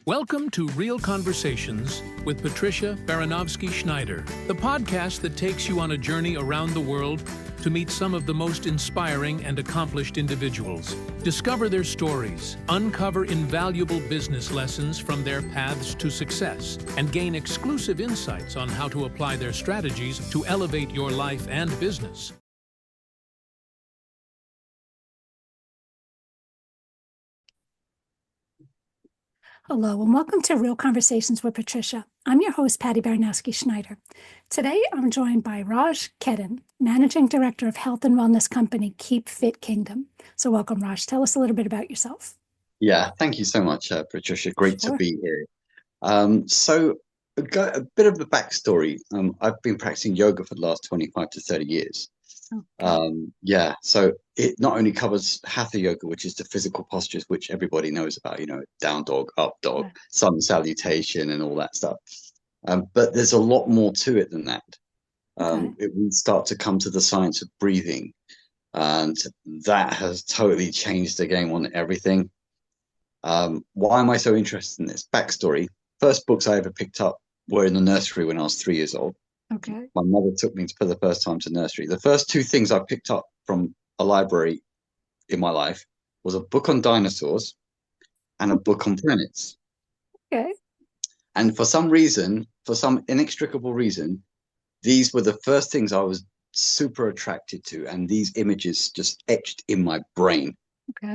Welcome to Real Conversations with Patricia Baranovsky-Schneider, the podcast that takes you on a journey around the world to meet some of the most inspiring and accomplished individuals. Discover their stories, uncover invaluable business lessons from their paths to success, and gain exclusive insights on how to apply their strategies to elevate your life and business. Hello, and welcome to Real Conversations with Patricia. I'm your host, Patty Baranowski-Schneider. Today, I'm joined by Raj Khedun, Managing Director of health and wellness company Keep Fit Kingdom. So welcome, Raj. Tell us a little bit about yourself. Yeah, thank you so much, Patricia. Great to be here. So a bit of the backstory. I've been practicing yoga for the last 25 to 30 years. Okay. So it not only covers hatha yoga, which is the physical postures, which everybody knows about, down dog, up dog, Right. sun salutation and all that stuff. But there's a lot more to it than that. We start to come to the science of breathing, and that has totally changed the game on everything. Why am I so interested in this? Backstory. First books I ever picked up were in the nursery when I was 3 years old. Okay. My mother took me for the first time to nursery. The first two things I picked up from a library in my life was a book on dinosaurs and a book on planets. Okay. And for some inextricable reason, these were the first things I was super attracted to. And these images just etched in my brain,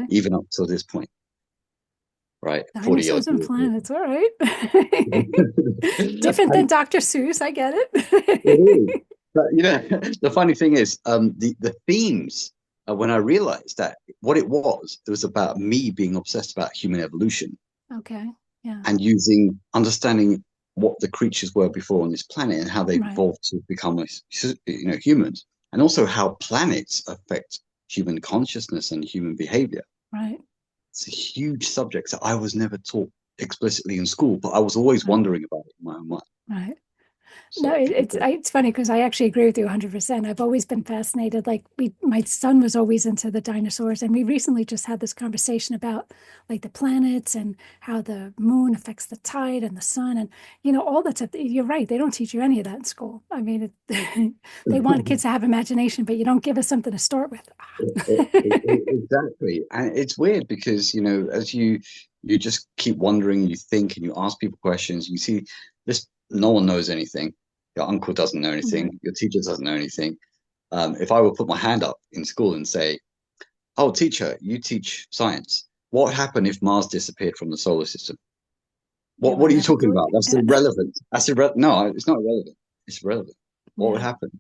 even up till this point. Right. Dinosaurs and planets. All right. Different than Dr. Seuss. I get it. It is. But the funny thing is, the themes, when I realized that what it was about me being obsessed about human evolution. Okay. Yeah. And understanding what the creatures were before on this planet and how they evolved to become, humans, and also how planets affect human consciousness and human behavior. Right. It's a huge subject that I was never taught explicitly in school, but I was always wondering about it in my own mind. Right. No, it's funny because I actually agree with you 100%. I've always been fascinated. My son was always into the dinosaurs, and we recently just had this conversation about the planets and how the moon affects the tide and the sun, and all that stuff. You're right; they don't teach you any of that in school. I mean, they want kids to have imagination, but you don't give us something to start with. Exactly, and it's weird because as you just keep wondering, you think, and you ask people questions. You see this. No one knows anything. Your uncle doesn't know anything. Your teacher doesn't know anything. If I would put my hand up in school and say, "Oh, teacher, you teach science. What happened if Mars disappeared from the solar system?" What are you talking about? That's irrelevant. No, it's not irrelevant. It's relevant. What would happen?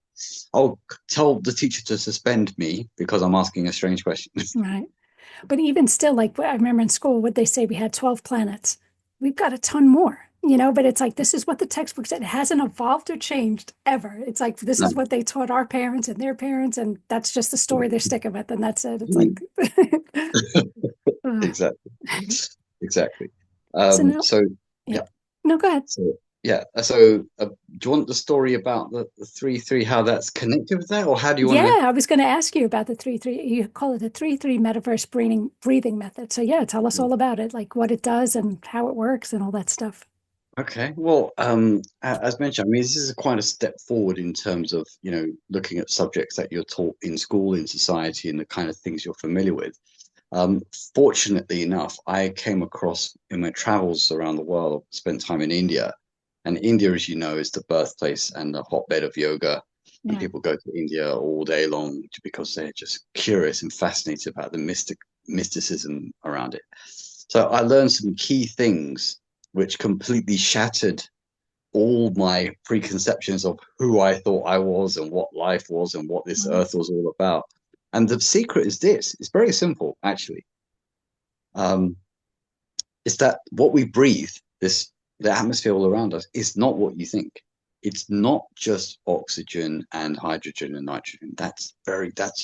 I'll tell the teacher to suspend me because I'm asking a strange question. Right. But even still, I remember in school, what they say, we had 12 planets. We've got a ton more. But it's this is what the textbook said. It hasn't evolved or changed ever. It's this is what they taught our parents and their parents, and that's just the story they're sticking with, and that's it. It's Exactly. Yeah. No, go ahead. So do you want the story about the 3-3, how that's connected with that, or how do you want to? Yeah, I was going to ask you about the 3-3. You call it the 3-3 Metaverse Breathing Method. So tell us all about it, what it does and how it works and all that stuff. Okay, well, as mentioned, I mean, this is quite a step forward in terms of, looking at subjects that you're taught in school, in society, and the kind of things you're familiar with. Fortunately enough, I came across in my travels around the world, spent time in India. And India, as you know, is the birthplace and the hotbed of yoga. And people go to India all day long because they're just curious and fascinated about the mysticism around it. So I learned some key things which completely shattered all my preconceptions of who I thought I was and what life was and what this earth was all about. And the secret is this. It's very simple, actually. It's that what we breathe, the atmosphere all around us, is not what you think. It's not just oxygen and hydrogen and nitrogen. That's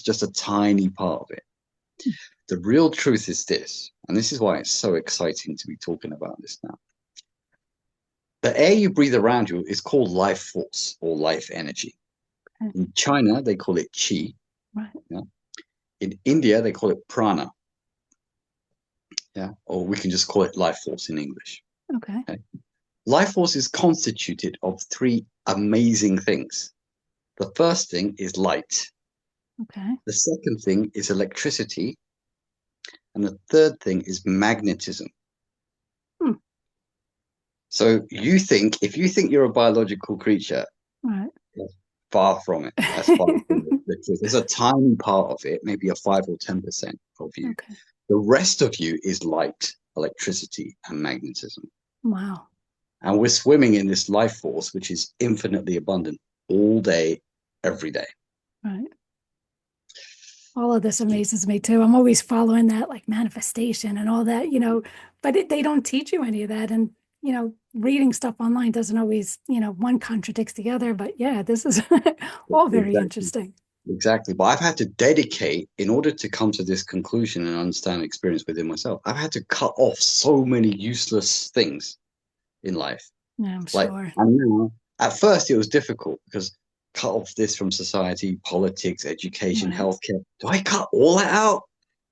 just a tiny part of it. The real truth is this, and this is why it's so exciting to be talking about this now. The air you breathe around you is called life force or life energy. In China, they call it qi. Right. Yeah. In India, they call it prana. Yeah. Or we can just call it life force in English. Okay. Okay? Life force is constituted of three amazing things. The first thing is light. Okay. The second thing is electricity. And the third thing is magnetism. Hmm. So if you think you're a biological creature, Right. that's far from it. That's far from the truth. There's a tiny part of it, maybe a 5 or 10% of you. Okay. The rest of you is light, electricity, and magnetism. Wow. And we're swimming in this life force, which is infinitely abundant all day, every day. Right. All of this amazes me too. I'm always following that like manifestation and all that, but they don't teach you any of that. And, reading stuff online doesn't always, one contradicts the other. But yeah, this is all very Exactly. interesting. Exactly. But I've had to dedicate, in order to come to this conclusion and understand experience within myself, I've had to cut off so many useless things in life. Yeah, I'm Like, sure. and now, at first it was difficult because cut off this from society, politics, education, Right. healthcare. Do I cut all that out?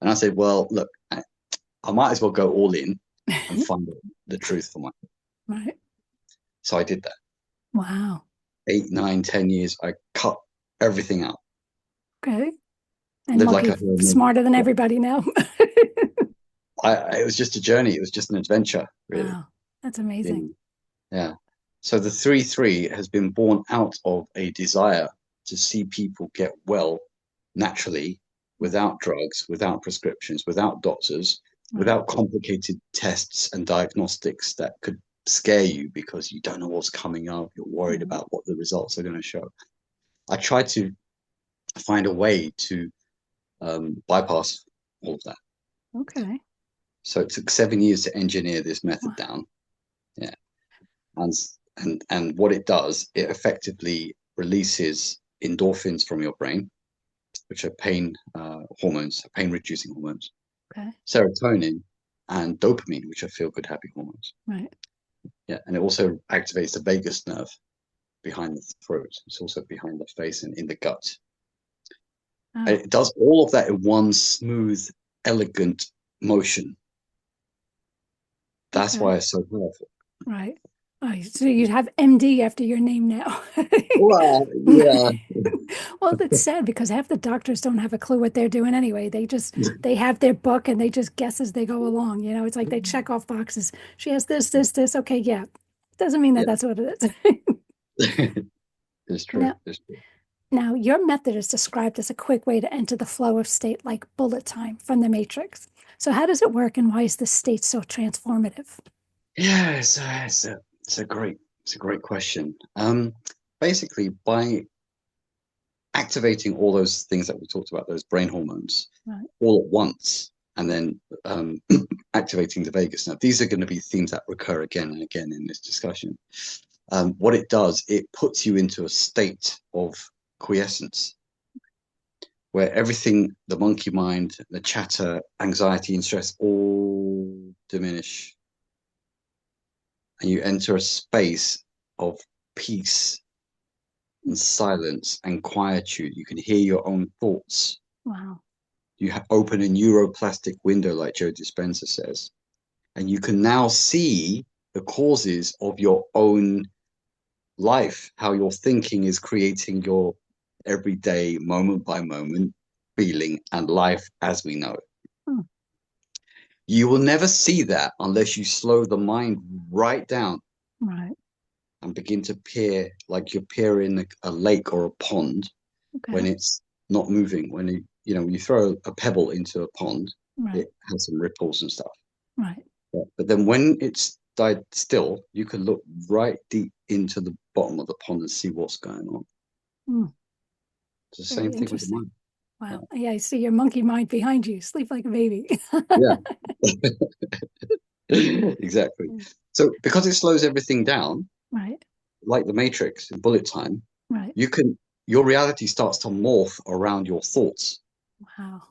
And I said, well, look, I might as well go all in and find the truth for myself. Right. So I did that. Wow. 8, 9, 10 years, I cut everything out. Okay. And Live like lucky, a hermit. smarter than everybody now. It was just a journey. It was just an adventure, really. Wow. That's amazing. Yeah. So the 3-3 has been born out of a desire to see people get well naturally, without drugs, without prescriptions, without doctors, Right. without complicated tests and diagnostics that could scare you because you don't know what's coming up. You're worried about what the results are going to show. I tried to find a way to bypass all of that. Okay. So it took 7 years to engineer this method Wow. down. Yeah. And what it does, it effectively releases endorphins from your brain, which are pain hormones, pain reducing hormones, Okay. serotonin, and dopamine, which are feel good, happy hormones. Right. Yeah. And it also activates the vagus nerve behind the throat. It's also behind the face and in the gut. Oh, And it does all of that in one smooth, elegant motion. That's okay. why it's so powerful. Right. Oh, so you'd have MD after your name now. Well, yeah. Well, it's sad because half the doctors don't have a clue what they're doing anyway. They have their book and they just guess as they go along. It's like they check off boxes. She has this, this, this. Okay, yeah. Doesn't mean that Yeah. that's what it is. It's true. Now, It's true. now, your method is described as a quick way to enter the flow of state like bullet time from the Matrix. So how does it work and why is this state so transformative? Yeah, it's a great question. Basically, by activating all those things that we talked about, those brain hormones, Right. all at once, and then activating the vagus nerve. These are going to be themes that recur again and again in this discussion. What it does, it puts you into a state of quiescence, where everything, the monkey mind, the chatter, anxiety, and stress all diminish. And you enter a space of peace and silence and quietude. You can hear your own thoughts. Wow. You open a neuroplastic window, like Joe Dispenza says, and you can now see the causes of your own life, how your thinking is creating your everyday, moment by moment feeling and life as we know it. Hmm. You will never see that unless you slow the mind right down. Right. And begin to peer like you're peering a lake or a pond Okay. when it's not moving. When you throw a pebble into a pond, Right. it has some ripples and stuff. Right. But then when it's died still, you can look right deep into the bottom of the pond and see what's going on. Hmm. It's the Very same thing with the interesting. mind. Wow. Yeah, I see your monkey mind behind you. Sleep like a baby. Yeah. Exactly. So because it slows everything down, Right. like the Matrix in bullet time, Right. your reality starts to morph around your thoughts. Wow.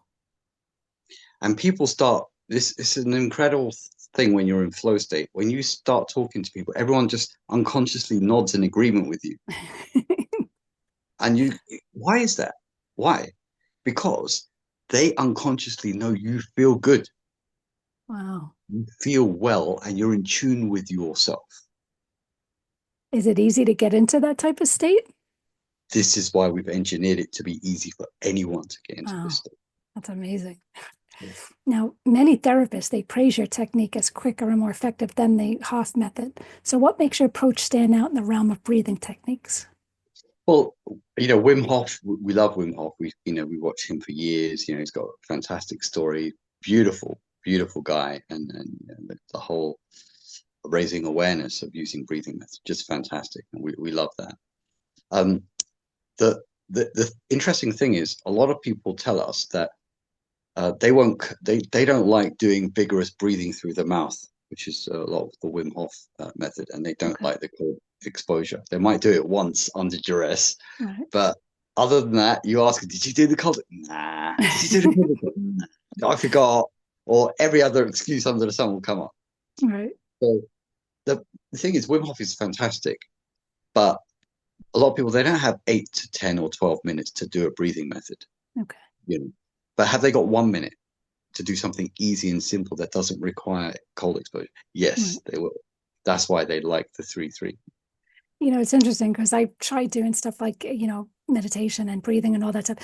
And people start, this is an incredible thing when you're in flow state. When you start talking to people, everyone just unconsciously nods in agreement with you. And why is that? Why? Because they unconsciously know you feel good. Wow. you feel well and you're in tune with yourself. Is it easy to get into that type of state? This is why we've engineered it to be easy for anyone to get into this Oh, state. that's amazing. Yeah. Now, many therapists, they praise your technique as quicker and more effective than the Hof method. So what makes your approach stand out in the realm of breathing techniques? Well, Wim Hof, we love Wim Hof. We watched him for years. He's got a fantastic story, beautiful, beautiful guy, and the whole raising awareness of using breathing methods, just fantastic. And we love that. Um, the interesting thing is a lot of people tell us that they don't like doing vigorous breathing through the mouth, which is a lot of the Wim Hof method, and they don't like the cold exposure. They might do it once under duress, Right. but other than that, you ask, did you do the cold? Nah. Did you do the cold? Nah. I forgot. Or every other excuse under the sun will come up. Right. So the thing is, Wim Hof is fantastic, but a lot of people, they don't have 8 to 10 or 12 minutes to do a breathing method. Okay. But have they got 1 minute to do something easy and simple that doesn't require cold exposure? Yes, they will. That's why they like the 3-3. It's interesting because I tried doing stuff like, meditation and breathing and all that stuff.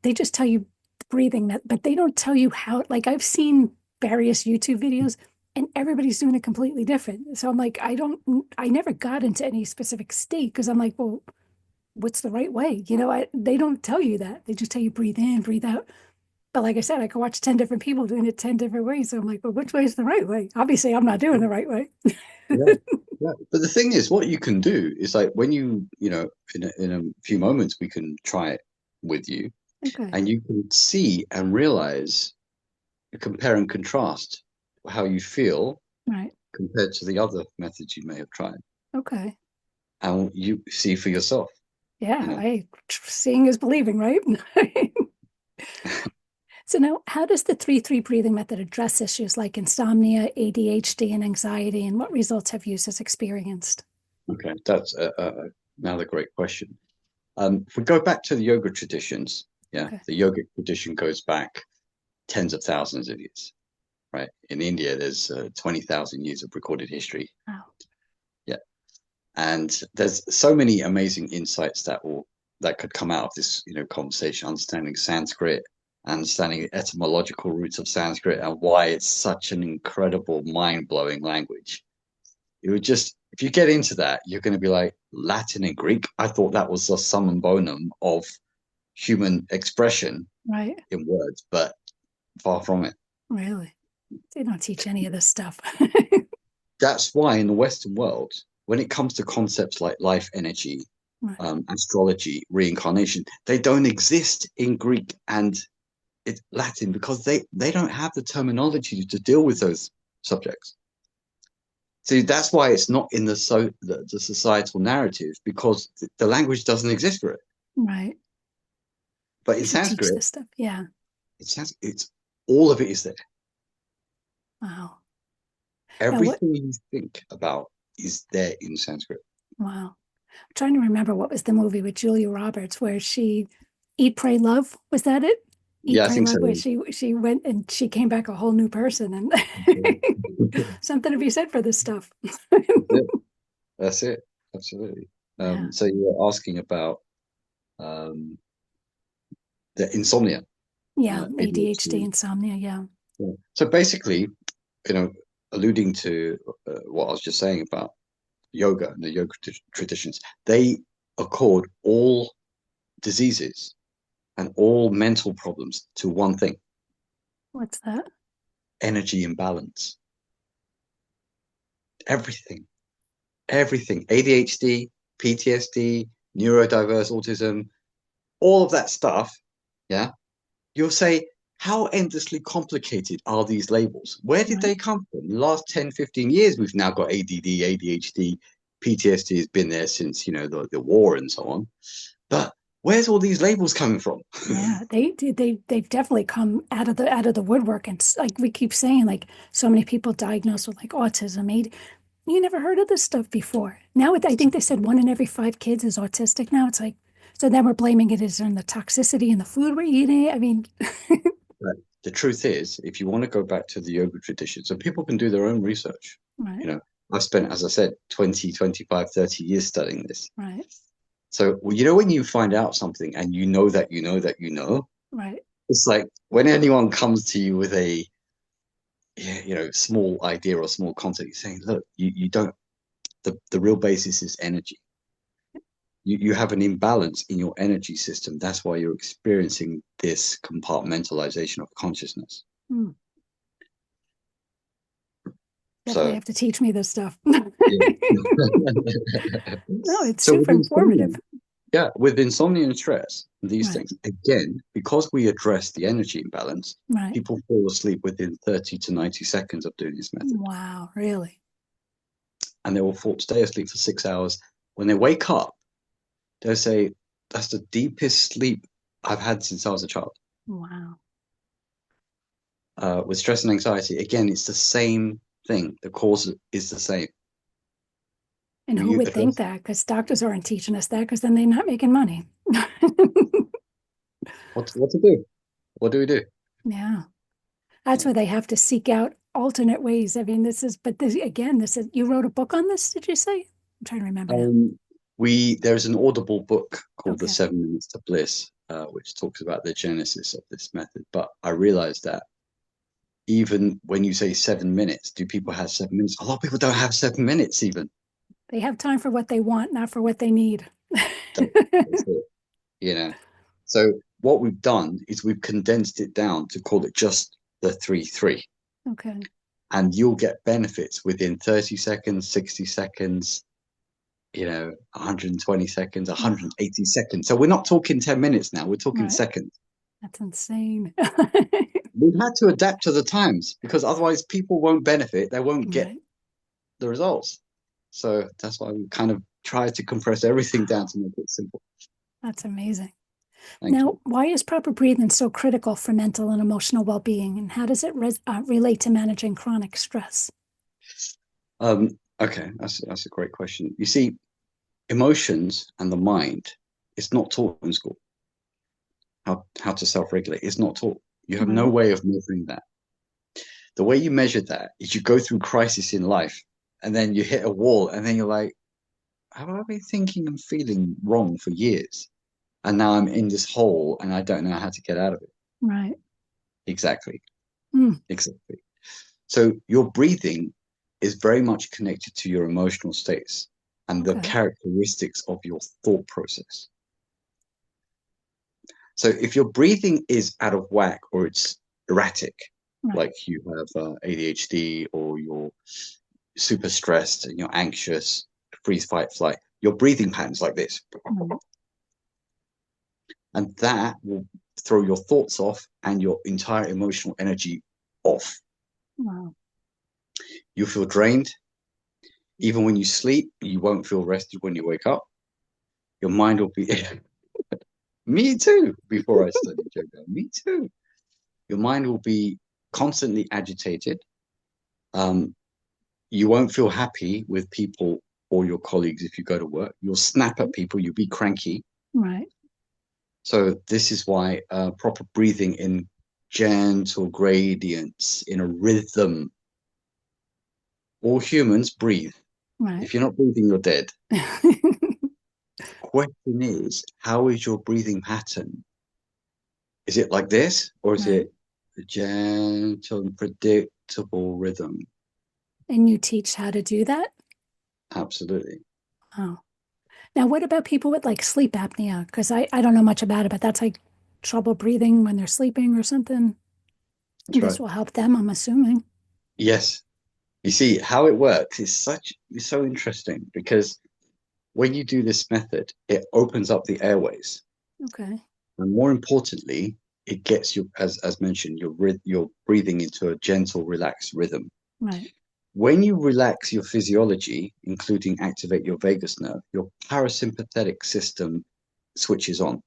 They just tell you breathing, but they don't tell you how. Like, I've seen various YouTube videos and everybody's doing it completely different. So I'm like, I never got into any specific state because I'm like, well, what's the right way? They don't tell you that. They just tell you breathe in, breathe out. But like I said, I could watch 10 different people doing it 10 different ways. So I'm like, well, which way is the right way? Obviously, I'm not doing the right way. Yeah. Yeah. But the thing is, what you can do is like when in a few moments, we can try it with you Okay. and you can see and realize, compare and contrast how you feel Right. compared to the other methods you may have tried. Okay. And you see for yourself. Yeah. Seeing is believing, right? So now, how does the 3-3 breathing method address issues like insomnia, ADHD, and anxiety, and what results have users experienced? Okay, that's another great question. If we go back to the yoga traditions, the yogic tradition goes back tens of thousands of years, right? In India, there's 20,000 years of recorded history. Wow. Yeah, and there's so many amazing insights that could come out of this, conversation. Understanding Sanskrit, understanding the etymological roots of Sanskrit, and why it's such an incredible, mind-blowing language. It would just, if you get into that, you're going to be like, Latin and Greek, I thought that was the summum bonum of human expression in words, but far from it. Really? They don't teach any of this stuff. That's why in the Western world, when it comes to concepts like life energy, astrology, reincarnation, they don't exist in Greek and it's Latin because they don't have the terminology to deal with those subjects. So that's why it's not in the societal narrative, because the language doesn't exist for it. Right. But in Sanskrit, teach this stuff. Yeah. It's all of it is there. Wow. Everything you think about is there in Sanskrit. Wow. I'm trying to remember what was the movie with Julia Roberts where she Eat, Pray, Love. Was that it? Yeah, I think so. Where she went and she came back a whole new person, and something to be said for this stuff. That's it. Absolutely. So you were asking about the insomnia. Yeah, ADHD, insomnia. Yeah. So basically, alluding to what I was just saying about yoga and the yoga traditions, they accord all diseases and all mental problems to one thing. What's that? Energy imbalance. Everything. ADHD, PTSD, neurodiverse autism, all of that stuff. Yeah. You'll say, how endlessly complicated are these labels? Where did they come from? In the last 10, 15 years, we've now got ADD, ADHD, PTSD has been there since, the war and so on. But where's all these labels coming from? Yeah, they've definitely come out of the woodwork. And like we keep saying, like so many people diagnosed with like autism, you never heard of this stuff before. Now I think they said 1 in every 5 kids is autistic now. It's like, so then we're blaming it as in the toxicity in the food we're eating. I mean, But the truth is, if you want to go back to the yoga tradition, so people can do their own research. Right. You know, I've spent, as I said, 20, 25, 30 years studying this. Right. So, you know, when you find out something and you know that you know that you know, Right. it's like when anyone comes to you with a, you know, small idea or small concept, you're saying, look, you don't, the real basis is energy. You have an imbalance in your energy system. That's why you're experiencing this compartmentalization of consciousness. Hmm. Definitely So, have to teach me this stuff. yeah. No, it's So super with insomnia, informative. yeah, with insomnia and stress, these Right. things, again, because we address the energy imbalance, Right. people fall asleep within 30 to 90 seconds of doing this method. Wow, really? And they will stay asleep for 6 hours. When they wake up, they'll say, that's the deepest sleep I've had since I was a child. Wow. With stress and anxiety, again, it's the same thing. The cause is the same. And who You would think address that? Because doctors aren't teaching us that because then they're not making money. what to do. What do we do? Yeah. That's why they have to seek out alternate ways. I mean, but this, again, this is, you wrote a book on this, did you say? I'm trying to remember now. There's an Audible book called The Okay. 7 Minutes to Bliss, which talks about the genesis of this method. But I realized that even when you say 7 minutes, do people have 7 minutes? A lot of people don't have 7 minutes even. They have time for what they want, not for what they need. That's it, you know. So what we've done is we've condensed it down to call it just the 3-3. Okay. And you'll get benefits within 30 seconds, 60 seconds, 120 seconds, 180 seconds. So we're not talking 10 minutes now, we're talking Right. seconds. That's insane. We've had to adapt to the times because otherwise people won't benefit, they won't get Right. the results. So that's why we kind of try to compress everything down to make it simple. That's amazing. Thank you. Now, why is proper breathing so critical for mental and emotional well-being, and how does it relate to managing chronic stress? Okay, that's a great question. You see, emotions and the mind, it's not taught in school. How to self-regulate, it's not taught. You have no Right. way of measuring that. The way you measure that is you go through crisis in life and then you hit a wall and then you're like, have I been thinking and feeling wrong for years? And now I'm in this hole and I don't know how to get out of it. Right. Exactly. Mm. Exactly. So your breathing is very much connected to your emotional states and the Okay. characteristics of your thought process. So if your breathing is out of whack or it's erratic, Right. like you have ADHD or you're super stressed and you're anxious, freeze, fight, flight, your breathing patterns like this. Right. And that will throw your thoughts off and your entire emotional energy off. Wow. You feel drained. Even when you sleep, you won't feel rested when you wake up. Your mind will be, me too, before I studied yoga, me too. Your mind will be constantly agitated. You won't feel happy with people or your colleagues if you go to work. You'll snap at people, you'll be cranky. Right. So this is why proper breathing in gentle gradients, in a rhythm. All humans breathe. Right. If you're not breathing, you're dead. Question is, how is your breathing pattern? Is it like this, or is Right. it a gentle and predictable rhythm? And you teach how to do that? Absolutely. Oh. Now, what about people with like sleep apnea? Because I don't know much about it, but that's like trouble breathing when they're sleeping or something. That's This right. will help them, I'm assuming. Yes. You see, how it works is so interesting because when you do this method, it opens up the airways. Okay. And more importantly, it gets you, as mentioned, you're breathing into a gentle, relaxed rhythm. Right. When you relax your physiology, including activate your vagus nerve, your parasympathetic system switches on.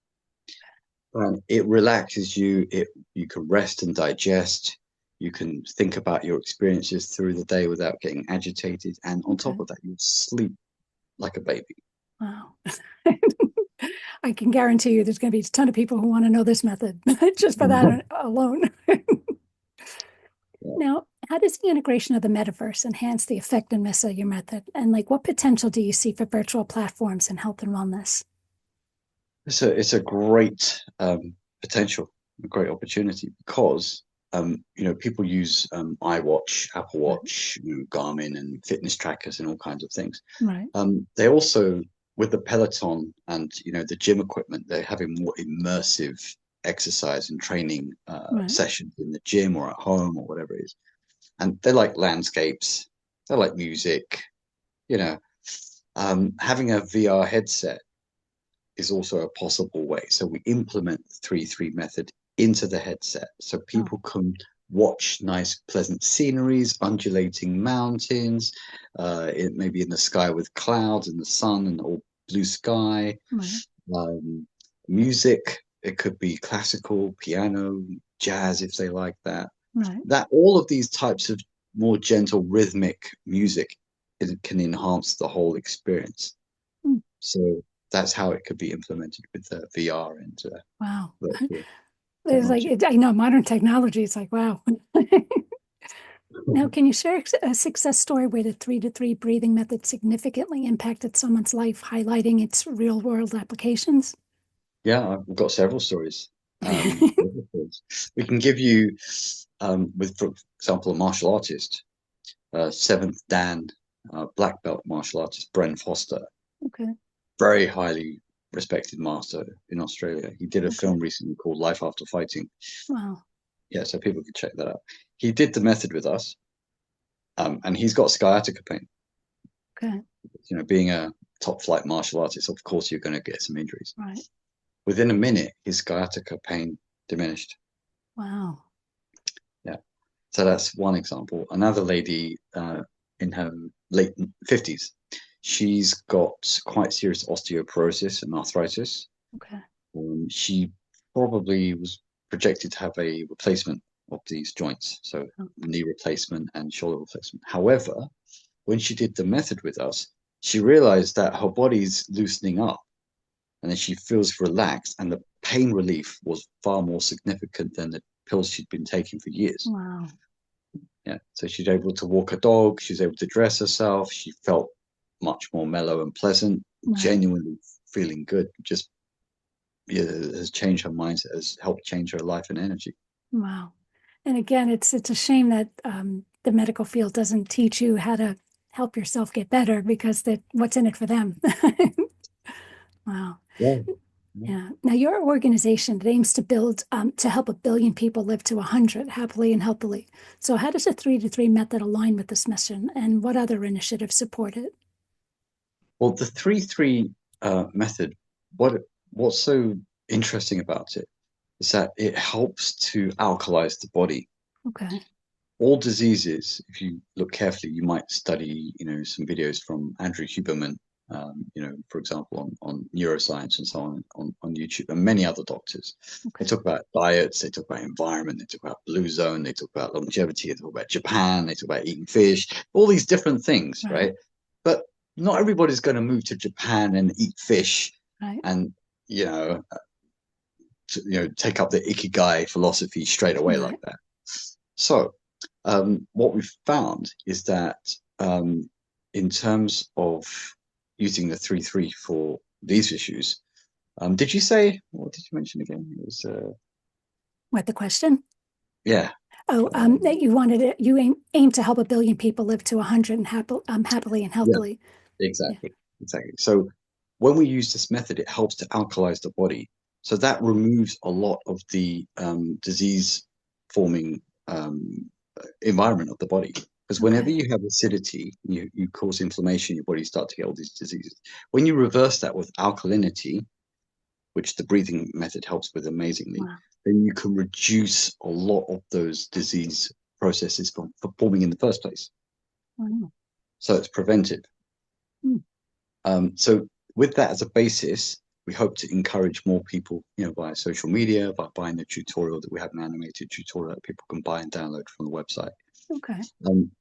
And it relaxes you. You can rest and digest. You can think about your experiences through the day without getting agitated. And on top Okay. of that, you sleep like a baby. Wow. I can guarantee you there's going to be a ton of people who want to know this method just for that alone. Now, how does the integration of the metaverse enhance the effectiveness of your method? And like, what potential do you see for virtual platforms in health and wellness? It's a great potential, a great opportunity because people use iWatch, Apple Watch, Garmin, and fitness trackers and all kinds of things. Right. They also, with the Peloton and the gym equipment, they're having more immersive exercise and training sessions in the gym or at home or whatever it is. And they like landscapes, they like music, having a VR headset is also a possible way. So we implement the 3-3 method into the headset so people can watch nice, pleasant sceneries, undulating mountains, it may be in the sky with clouds and the sun and all blue sky, music. It could be classical, piano, jazz, if they like that. That all of these types of more gentle rhythmic music can enhance the whole experience. So that's how it could be implemented with VR and wow. It's like I know modern technology. It's like wow. Now, can you share a success story where the 3-3 breathing method significantly impacted someone's life, highlighting its real world applications? Yeah, I've got several stories. We can give you, with, for example, a martial artist, 7th Dan, black belt martial artist, Bren Foster. Okay. Very highly respected master in Australia. He did a film recently called Life After Fighting. Wow. Yeah, so people can check that out. He did the method with us, and he's got sciatica pain. Okay. Being a top flight martial artist, of course, you're going to get some injuries. Right. Within a minute, his sciatica pain diminished. Wow. Yeah. So that's one example. Another lady in her late 50s, she's got quite serious osteoporosis and arthritis. Okay. She probably was projected to have a replacement of these joints, so knee replacement and shoulder replacement. However, when she did the method with us, she realized that her body's loosening up and then she feels relaxed, and the pain relief was far more significant than the pills she'd been taking for years. Wow. Yeah. So she's able to walk a dog, she's able to dress herself, she felt much more mellow and pleasant, genuinely feeling good. Just has changed her mindset, has helped change her life and energy. Wow. And again, it's a shame that the medical field doesn't teach you how to help yourself get better, because what's in it for them? Wow. Yeah. Now, your organization, it aims to build to help 1 billion people live to 100 happily and healthily. So how does the 3-3 method align with this mission, and what other initiatives support it? Well, the 3-3 method, what's so interesting about it is that it helps to alkalize the body. Okay. All diseases, if you look carefully, you might study, some videos from Andrew Huberman, for example, on neuroscience and so on YouTube, and many other doctors. Okay. They talk about diets, they talk about environment, they talk about blue zone, they talk about longevity, they talk about Japan, they talk about eating fish, all these different things, right? But not everybody's going to move to Japan and eat fish and, take up the Ikigai philosophy straight away like that. So what we've found is that in terms of using the 3-3 for these issues, did you say, what did you mention again? It was what, the question? Yeah. Oh, that you aim to help 1 billion people live to 100 and happily and healthily. Yeah, exactly. So when we use this method, it helps to alkalize the body. So that removes a lot of the disease-forming environment of the body. Because whenever you have acidity, you cause inflammation, your body starts to get all these diseases. When you reverse that with alkalinity, which the breathing method helps with amazingly, then you can reduce a lot of those disease processes from forming in the first place. Wow. So it's preventive. So with that as a basis, we hope to encourage more people, via social media, by buying the tutorial that we have, an animated tutorial that people can buy and download from the website. Okay.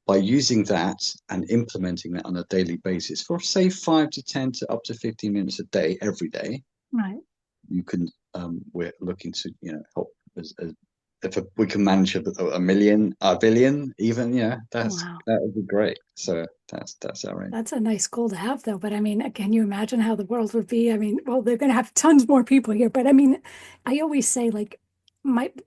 By using that and implementing that on a daily basis for, say, 5 to 10 to up to 15 minutes a day, every day, Right. You can, we're looking to, help as if we can manage a million, a billion, even, Wow. that would be great. So that's our aim. That's a nice goal to have, though. But I mean, can you imagine how the world would be? I mean, well, they're going to have tons more people here. But I mean, I always say, like,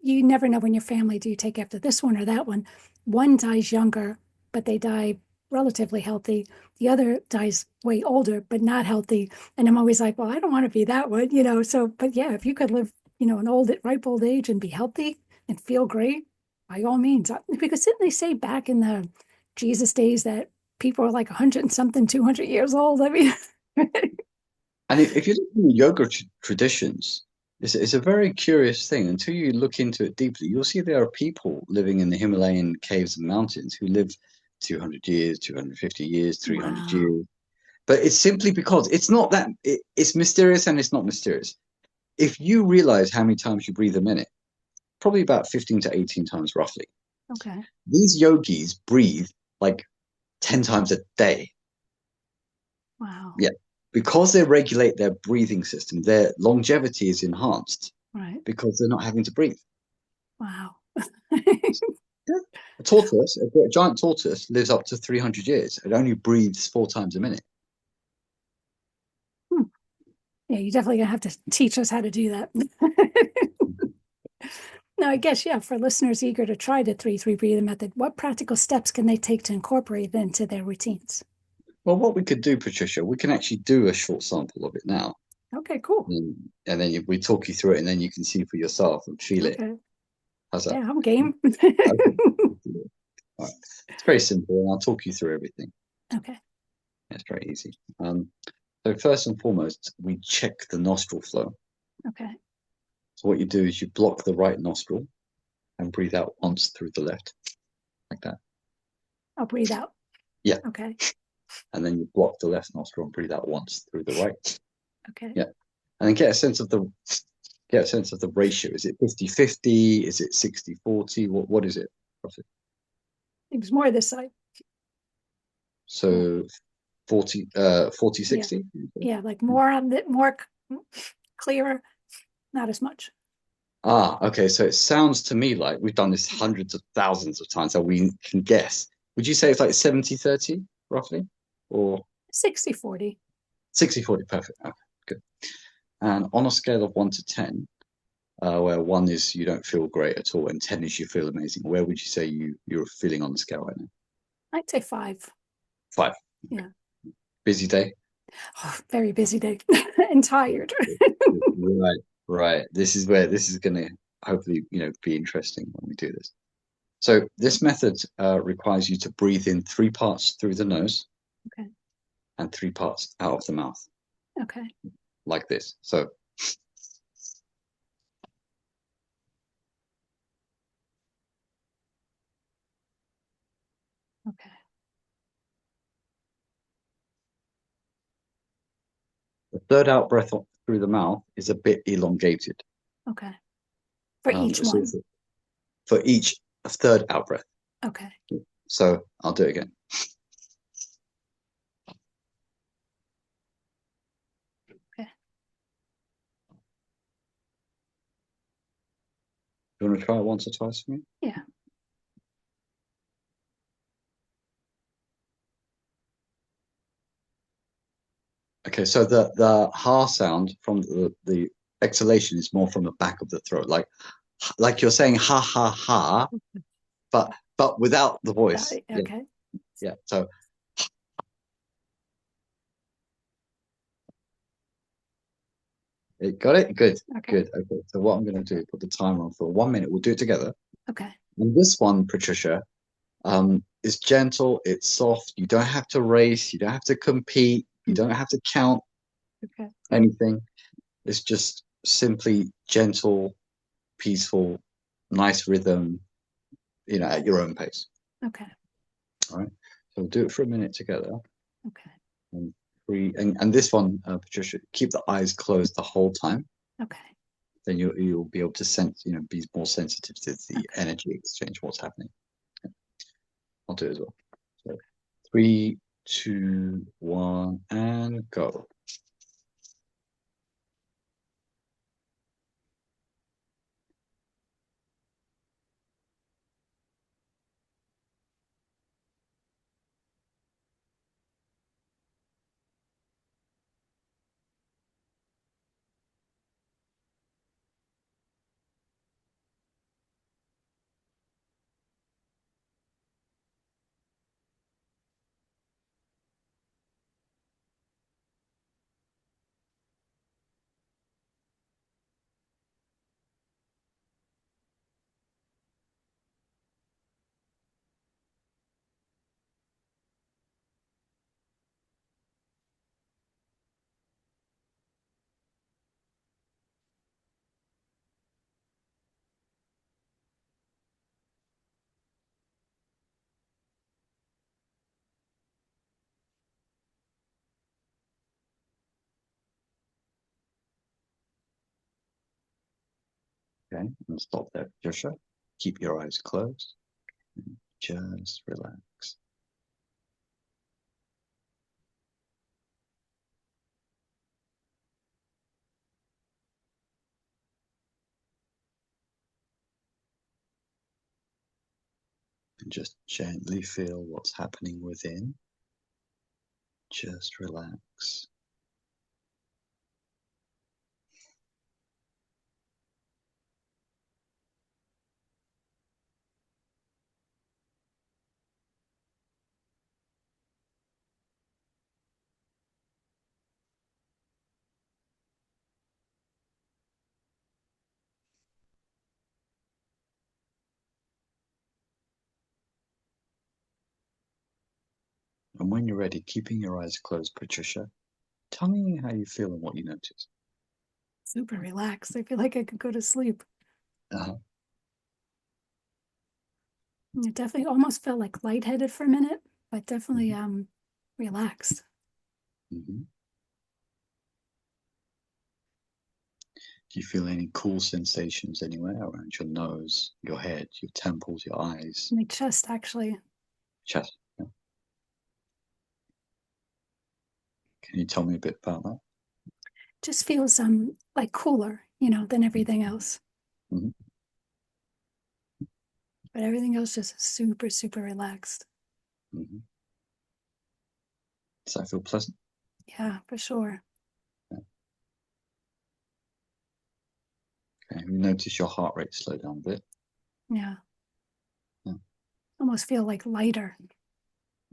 you never know when your family, do you take after this one or that one? One dies younger, but they die relatively healthy. The other dies way older, but not healthy. And I'm always like, well, I don't want to be that one. So, but yeah, if you could live, an ripe old age and be healthy and feel great, by all means. Because didn't they say back in the Jesus days that people are like 100 and something, 200 years old? I mean, And if you look at the yoga traditions, it's a very curious thing. Until you look into it deeply, you'll see there are people living in the Himalayan caves and mountains who live 200 years, 250 years, 300 wow. years. But it's simply because it's not that, it's mysterious and it's not mysterious. If you realize how many times you breathe a minute, probably about 15 to 18 times roughly. Okay. These yogis breathe like 10 times a day. Wow. Yeah. Because they regulate their breathing system, their longevity is enhanced Right. because they're not having to breathe. Wow. Yeah. A tortoise, a giant tortoise, lives up to 300 years. It only breathes 4 times a minute. Yeah, you're definitely gonna have to teach us how to do that. Now, I guess, yeah, for listeners eager to try the 3-3 breathing method, what practical steps can they take to incorporate it into their routines? Well, what we could do, Patricia, we can actually do a short sample of it now. Okay, cool. And then we talk you through it, and then you can see for yourself and feel it. Okay. How's that? Yeah, I'm game. Okay. All right. It's very simple, and I'll talk you through everything. Okay. It's very easy. So first and foremost, we check the nostril flow. Okay. So what you do is you block the right nostril and breathe out once through the left, like that. I'll breathe out. Yeah. Okay. And then you block the left nostril and breathe out once through the right. Okay. Yeah. And then get a sense of the ratio. Is it 50-50? Is it 60-40? What is it roughly? It was more this side. So 40-60? Yeah, like more on the more clearer, not as much. Okay. So it sounds to me like we've done this hundreds of thousands of times, so we can guess. Would you say it's like 70-30 roughly? Or 60-40. 60-40? Perfect. Okay, good. And on a scale of 1 to 10, where 1 is you don't feel great at all and 10 is you feel amazing, where would you say you're feeling on the scale right now? I'd say 5. 5. Yeah. Busy day? Oh, very busy day and tired. Right. This is going to hopefully, be interesting when we do this. So this method requires you to breathe in 3 parts through the nose. Okay. And 3 parts out of the mouth. Okay. Like this. So Okay. the third out breath through the mouth is a bit elongated. Okay. For each So one. for each third out breath. Okay. So I'll do it again. Okay. You want to try it once or twice for me? Yeah. Okay, so the ha sound from the exhalation is more from the back of the throat, like you're saying ha ha ha, but without the voice. Okay. Yeah. So got it? Good. Okay. Good. Okay. So what I'm going to do, put the timer on for 1 minute. We'll do it together. Okay. And this one, Patricia, is gentle. It's soft. You don't have to race. You don't have to compete. You don't have to count Okay. anything. It's just simply gentle, peaceful, nice rhythm, at your own pace. Okay. All right. So we'll do it for a minute together. Okay. And this one, Patricia, keep the eyes closed the whole time. Okay. Then you'll be able to sense, be more sensitive to the energy exchange, what's happening. I'll do it as well. So 3, 2, 1, and go. Okay, and stop there, Patricia. Keep your eyes closed. And just relax. And just gently feel what's happening within. Just relax. And when you're ready, keeping your eyes closed, Patricia, tell me how you feel and what you notice. Super relaxed. I feel like I could go to sleep. Uh-huh. It definitely almost felt like lightheaded for a minute, but definitely relaxed. Mm-hmm. Do you feel any cool sensations anywhere around your nose, your head, your temples, your eyes, My chest, actually. chest? Yeah. Can you tell me a bit about that? Just feels like cooler, than everything else. Mm-hmm. But everything else just super, super relaxed. Mm-hmm. Does that feel pleasant? Yeah, for sure. Yeah. Okay. Have you noticed your heart rate slow down a bit? Yeah. Yeah. Almost feel like lighter.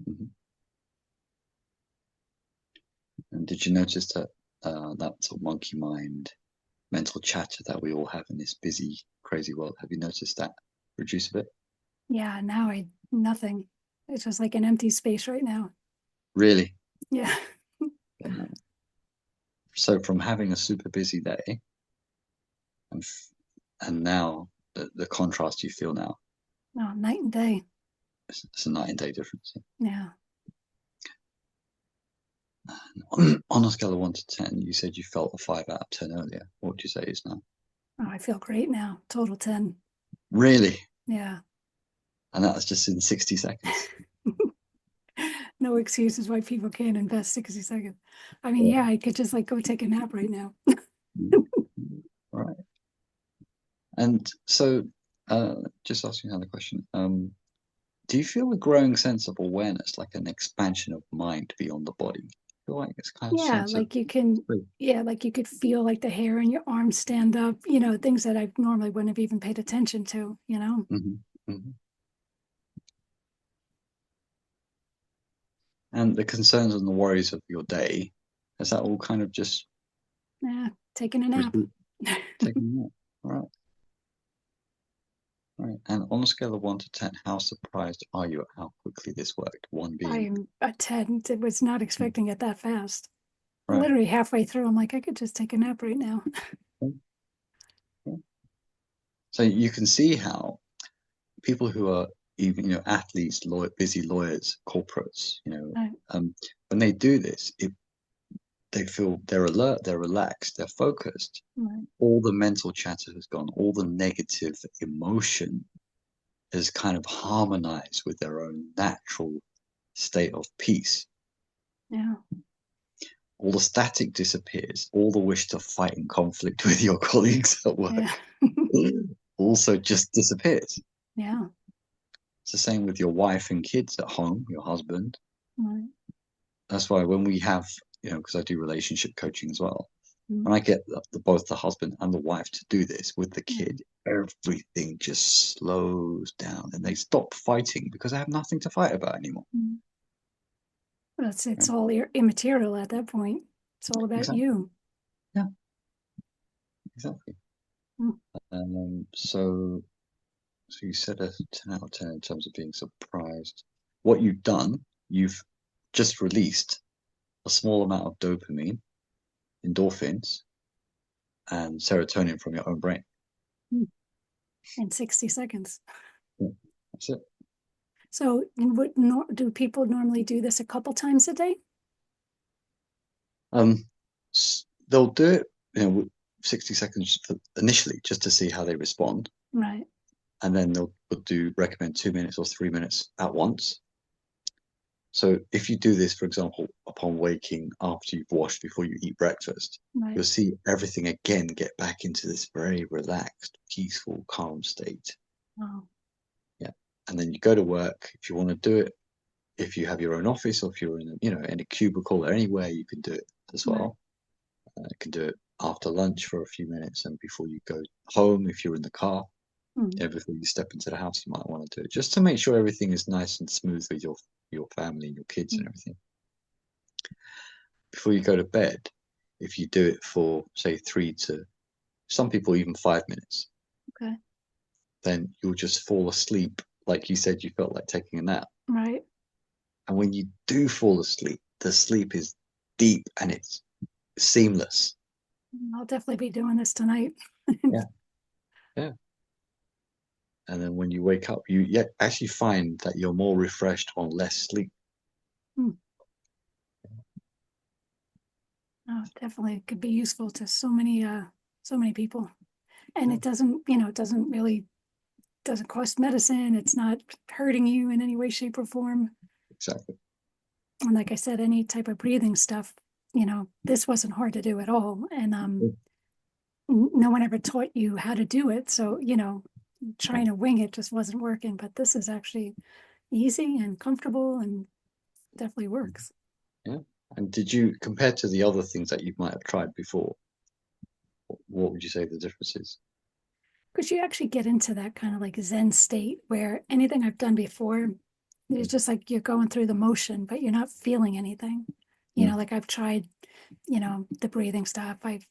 Mm-hmm. And did you notice that that sort of monkey mind, mental chatter that we all have in this busy, crazy world? Have you noticed that reduce a bit? Yeah, now nothing. It's just like an empty space right now. Really? Yeah. Yeah. So from having a super busy day and now the contrast you feel now, No, night and day. it's a night and day difference. Yeah. On a scale of 1 to 10, you said you felt a 5 out of 10 earlier. What would you say is now? Oh, I feel great now. Total 10. Really? Yeah. And that was just in 60 seconds. No excuses why people can't invest 60 seconds. I mean, yeah, I could just like go take a nap right now. Right. And so, just asking another question. Do you feel a growing sense of awareness, like an expansion of mind beyond the body? I feel like it's kind of Yeah, starting to. like like you could feel like the hair on your arms stand up, things that I normally wouldn't have even paid attention to. Mhm, mhm. And the concerns and the worries of your day, has that all kind of just Yeah, taking a nap. taken a nap? Right. Right. And on a scale of 1 to 10, how surprised are you at how quickly this worked? One being, I'm a 10. I was not expecting it that fast. right. Literally halfway through, I'm like, I could just take a nap right now. Yeah. So you can see how people who are even, athletes, busy lawyers, corporates, Right. when they do this, they feel they're alert, they're relaxed, they're focused. Right. All the mental chatter has gone, all the negative emotion has kind of harmonized with their own natural state of peace. Yeah. All the static disappears, all the wish to fight in conflict with your colleagues at work Yeah. also just disappears. Yeah. It's the same with your wife and kids at home, your husband. Right. That's why when we have, because I do relationship coaching as well, Mhm. when I get both the husband and the wife to do this with the Yeah. kid, everything just slows down and they stop fighting because they have nothing to fight about anymore. Mhm. Well, it's Right? all immaterial at that point. It's all about Exactly. you. Yeah, exactly. Mm. So you said a 10 out of 10 in terms of being surprised. What you've done, you've just released a small amount of dopamine, endorphins, and serotonin from your own brain. Mm. In 60 seconds. Yeah, that's it. So do people normally do this a couple times a day? They'll do it, 60 seconds initially just to see how they respond. Right. And then they'll recommend 2 minutes or 3 minutes at once. So if you do this, for example, upon waking after you've washed before you eat breakfast, Right. you'll see everything again get back into this very relaxed, peaceful, calm state. Wow. Yeah. And then you go to work. If you want to do it, if you have your own office or if you're in a cubicle or anywhere, you can do it as well. You can do it after lunch for a few minutes and before you go home, if you're in the car. Before you step into the house, you might want to do it just to make sure everything is nice and smooth with your family and your kids and everything. Before you go to bed, if you do it for, say, 3 to some people even 5 minutes, okay, then you'll just fall asleep. Like you said, you felt like taking a nap. Right. And when you do fall asleep, the sleep is deep and it's seamless. I'll definitely be doing this tonight. Yeah. And then when you wake up, you actually find that you're more refreshed on less sleep. Oh, definitely could be useful to so many people. And it doesn't cost medicine. It's not hurting you in any way, shape, or form. Exactly. And like I said, any type of breathing stuff, this wasn't hard to do at all. And no one ever taught you how to do it. So, trying to wing it just wasn't working. But this is actually easy and comfortable and definitely works. Yeah. And did you, compared to the other things that you might have tried before, what would you say the difference is? Because you actually get into that kind of like Zen state where anything I've done before, it's just like you're going through the motion, but you're not feeling anything. Like I've tried, the breathing stuff. I've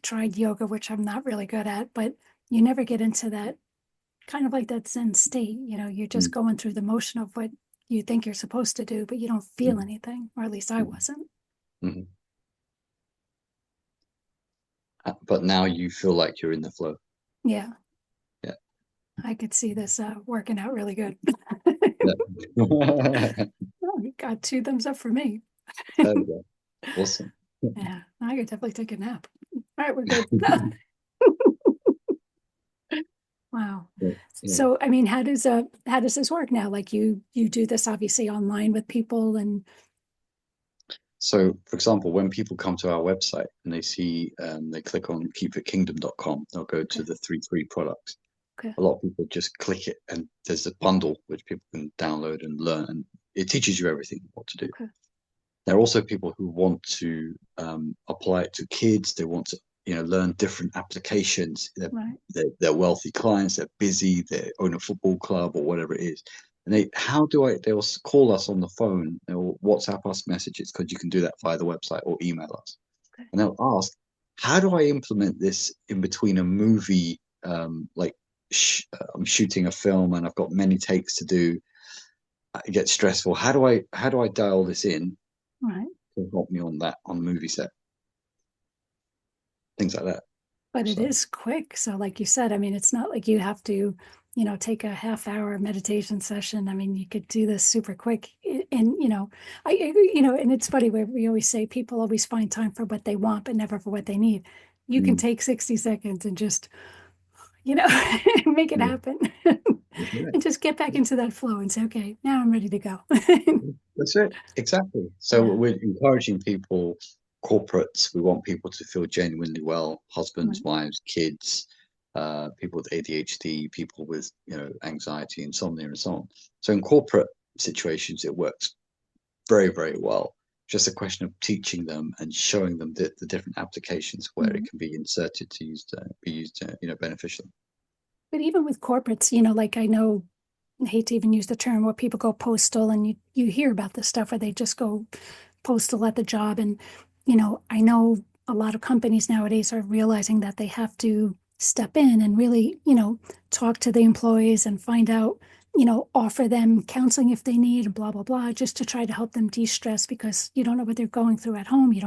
tried yoga, which I'm not really good at, but you never get into that kind of like that Zen state. You're just going through the motion of what you think you're supposed to do, but you don't feel anything, or at least I wasn't. But now you feel like you're in the flow. Yeah. Yeah. I could see this working out really good. Oh, you got 2 thumbs up for me. There we go. Awesome. Yeah, I could definitely take a nap. All right, we're good. Wow. Yeah. So, I mean, how does this work now? Like you do this obviously online with people and. So, for example, when people come to our website and they see, they click on keepfitkingdom.com, they'll go to the 3 free products. Okay. A lot of people just click it and there's a bundle which people can download and learn, and it teaches you everything what to do. Okay. There are also people who want to apply it to kids. They want to, learn different applications. They're wealthy clients. They're busy. They own a football club or whatever it is. And they'll call us on the phone or WhatsApp us messages, because you can do that via the website, or email us. Okay. And they'll ask, how do I implement this in between a movie, like I'm shooting a film and I've got many takes to do. It gets stressful. How do I dial this in? Right. To help me on the movie set. Things like that. But it is quick. So like you said, I mean, it's not like you have to, take a half-hour meditation session. I mean, you could do this super quick. And, and it's funny where we always say people always find time for what they want, but never for what they need. You can take 60 seconds and just, make it happen. And just get back into that flow and say, okay, now I'm ready to go. That's it. Exactly. So we're encouraging people, corporates, we want people to feel genuinely well, husbands, wives, kids, people with ADHD, people with, anxiety, insomnia, and so on. So in corporate situations, it works very, very well. Just a question of teaching them and showing them the different applications where it can be inserted to be used beneficially. But even with corporates, like I know, I hate to even use the term where people go postal, and you hear about this stuff where they just go postal at the job. And, I know a lot of companies nowadays are realizing that they have to step in and really, talk to the employees and find out, offer them counseling if they need, blah, blah, blah, just to try to help them de-stress, because you don't know what they're going through at home.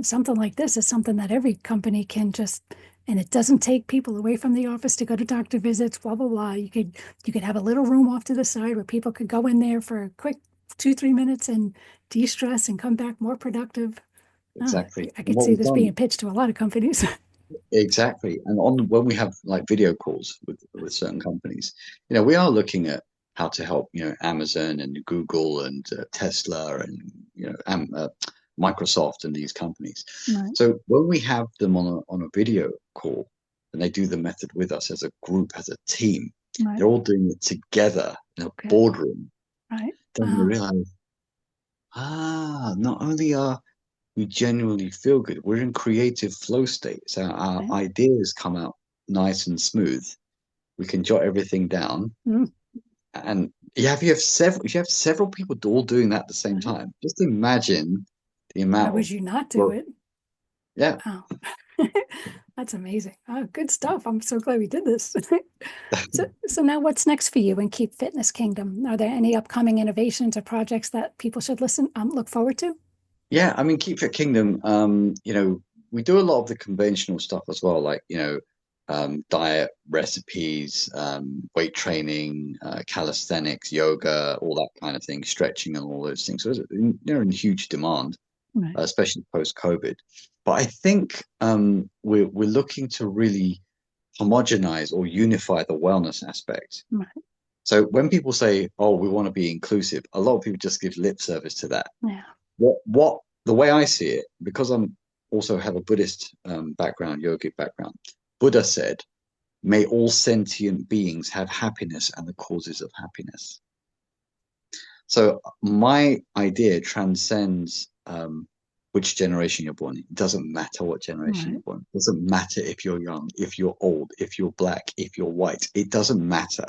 Something like this is something that every company can just, and it doesn't take people away from the office to go to doctor visits, blah, blah, blah. You could have a little room off to the side where people could go in there for a quick 2-3 minutes and de-stress and come back more productive. Exactly. I could see this being pitched to a lot of companies. Exactly. And on when we have like video calls with certain companies, we are looking at how to help, Amazon and Google and Tesla and Microsoft and these companies. Right, So when we have them on a video call and they do the method with us as a group, as a team, right, they're all doing it together in a okay, boardroom. right. Then we realize, not only are we genuinely feel good. We're in creative flow state. So our Right. ideas come out nice and smooth. We can jot everything down. Mm, And you have several people all doing that at the same right. time. Just imagine the Why amount of would you not do work. it? Yeah. Wow. That's amazing. Oh, good stuff. I'm so glad we did this. So now what's next for you in Keep Fitness Kingdom? Are there any upcoming innovations or projects that people should look forward to? Yeah, I mean, Keep Fit Kingdom, we do a lot of the conventional stuff as well, like, diet recipes, weight training, calisthenics, yoga, all that kind of thing, stretching and all those things. So they're in huge demand, Right, especially post-COVID. But I think we're looking to really homogenize or unify the wellness aspect. right. So when people say, "Oh, we want to be inclusive," a lot of people just give lip service to that. Yeah. What the way I see it, because I'm also have a Buddhist background, yogic background. Buddha said, "May all sentient beings have happiness and the causes of happiness." So my idea transcends which generation you're born in. It doesn't matter what generation Right. you're born in. It doesn't matter if you're young, if you're old, if you're black, if you're white. It doesn't matter.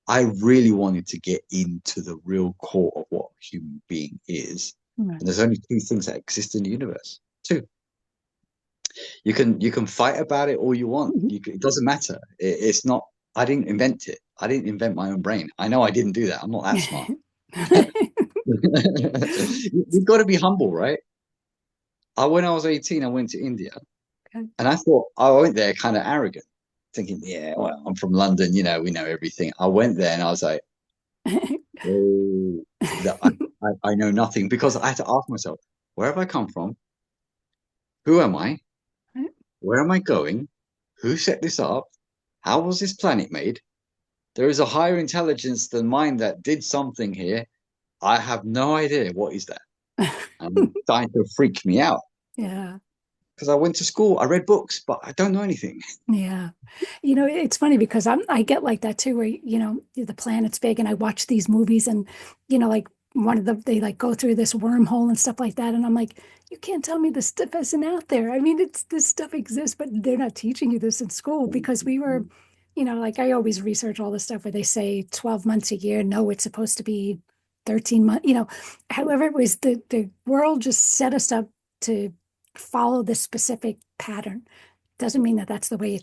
I really wanted to get into the real core of what a human being is. Right. And there's only two things that exist in the universe. Two. You can fight about it all you want. It doesn't matter. It's not. I didn't invent it. I didn't invent my own brain. I know I didn't do that. I'm not that smart. You've got to be humble, right? When I was 18, I went to India, Okay. and I went there kind of arrogant, thinking, yeah, well, I'm from London. We know everything. I went there and I was like, oh, that I know nothing, because I had to ask myself, where have I come from? Who am I? Right. Where am I going? Who set this up? How was this planet made? There is a higher intelligence than mine that did something here. I have no idea. What is that? And it's starting to freak me out, Yeah. because I went to school, I read books, but I don't know anything. Yeah. It's funny because I get like that too, where, the planet's big and I watch these movies and, like they like go through this wormhole and stuff like that. And I'm like, you can't tell me this stuff isn't out there. I mean, this stuff exists, but they're not teaching you this in school because we were, like I always research all this stuff where they say 12 months a year. No, it's supposed to be 13 months, however it was, the world just set us up to follow this specific pattern. Doesn't mean that that's the way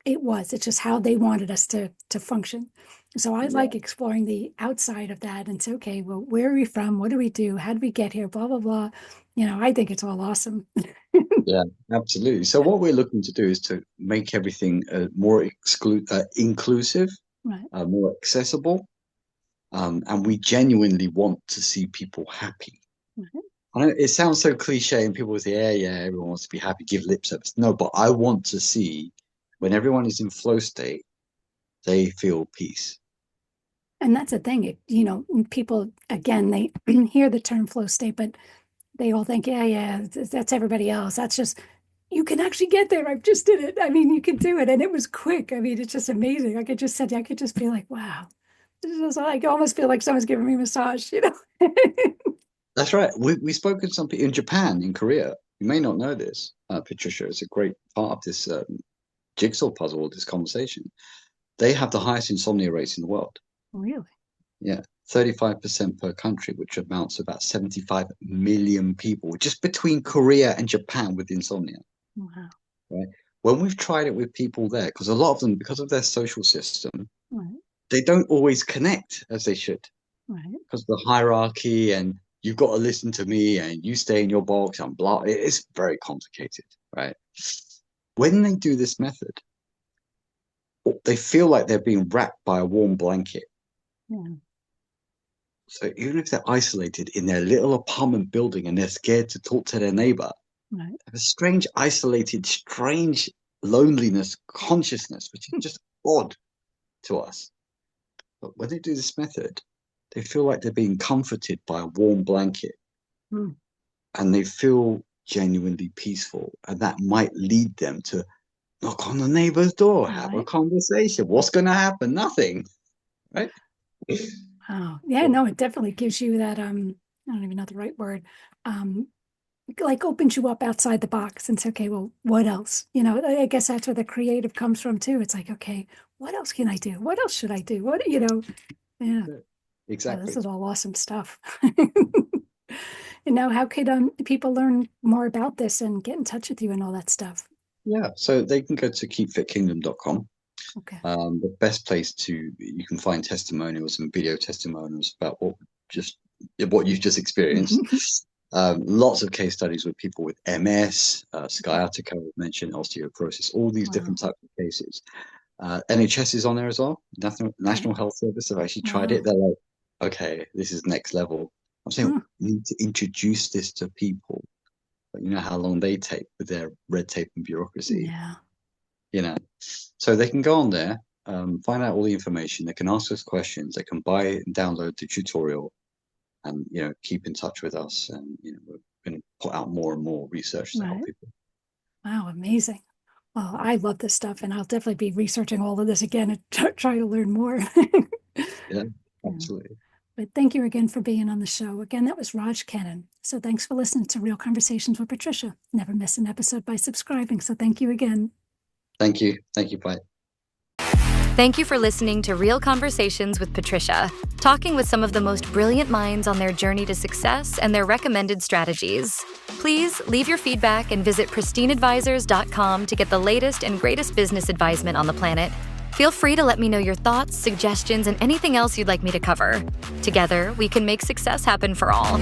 it was. It's just how they wanted us to function. So I Yeah, like exploring the outside of that and say, okay, well, where are we from? What do we do? How did we get here? Blah blah blah. I think it's all awesome. yeah, absolutely. So what we're looking to do is to make everything more inclusive, Right. more accessible, and we genuinely want to see people happy. Mhm. I know it sounds so cliche, and people say, "Yeah, yeah, everyone wants to be happy, give lip service." No, but I want to see when everyone is in flow state, they feel peace. And that's the thing. People again they hear the term flow state, but they all think, yeah, yeah, that's everybody else. That's just you can actually get there. I just did it. I mean, you can do it, and it was quick. I mean, it's just amazing. I could just be like, wow. I almost feel like someone's giving me a massage. That's right. We spoke to some people in Japan, in Korea. You may not know this, Patricia. It's a great part of this jigsaw puzzle, this conversation. They have the highest insomnia rates in the world. Really? Yeah, 35% per country, which amounts to about 75 million people just between Korea and Japan with insomnia. Wow. Right. When we've tried it with people there, because a lot of them, because of their social system, Right. they don't always connect as they should, Right. because of the hierarchy and you've got to listen to me and you stay in your box and blah. It's very complicated, right? When they do this method, they feel like they're being wrapped by a warm blanket. Yeah. So even if they're isolated in their little apartment building and they're scared to talk to their neighbor, Right. Have a strange, isolated, strange loneliness consciousness, which is just odd to us. But when they do this method, they feel like they're being comforted by a warm blanket, and they feel genuinely peaceful. And that might lead them to knock on the neighbor's door, have a conversation. What's going to happen? Nothing, right? Oh, yeah, no, it definitely gives you that, I don't even know the right word, like opens you up outside the box and say, okay, well, what else? I guess that's where the creative comes from too. It's like, okay, what else can I do? What else should I do? Yeah. Exactly. Oh, this is all awesome stuff. And now how could people learn more about this and get in touch with you and all that stuff? Yeah, so they can go to keepfitkingdom.com. Okay. The best place you can find testimonials and video testimonials about what you've just experienced. Lots of case studies with people with MS, sciatica, I've mentioned, osteoporosis, all these different types of cases. NHS is on there as well. National Health Service have actually tried it. They're like, okay, this is next level. I'm saying we need to introduce this to people. But you know how long they take with their red tape and bureaucracy. Yeah. So they can go on there, find out all the information. They can ask us questions. They can buy and download the tutorial, and keep in touch with us. And we're going to put out more and more research to help people. Wow, amazing. Well, I love this stuff, and I'll definitely be researching all of this again and try to learn more. Yeah, absolutely. But thank you again for being on the show. Again, that was Raj Khedun. So thanks for listening to Real Conversations with Patricia. Never miss an episode by subscribing. So thank you again. Thank you. Thank you. Bye. Thank you for listening to Real Conversations with Patricia, talking with some of the most brilliant minds on their journey to success and their recommended strategies. Please leave your feedback and visit pristineadvisors.com to get the latest and greatest business advisement on the planet. Feel free to let me know your thoughts, suggestions, and anything else you'd like me to cover. Together, we can make success happen for all.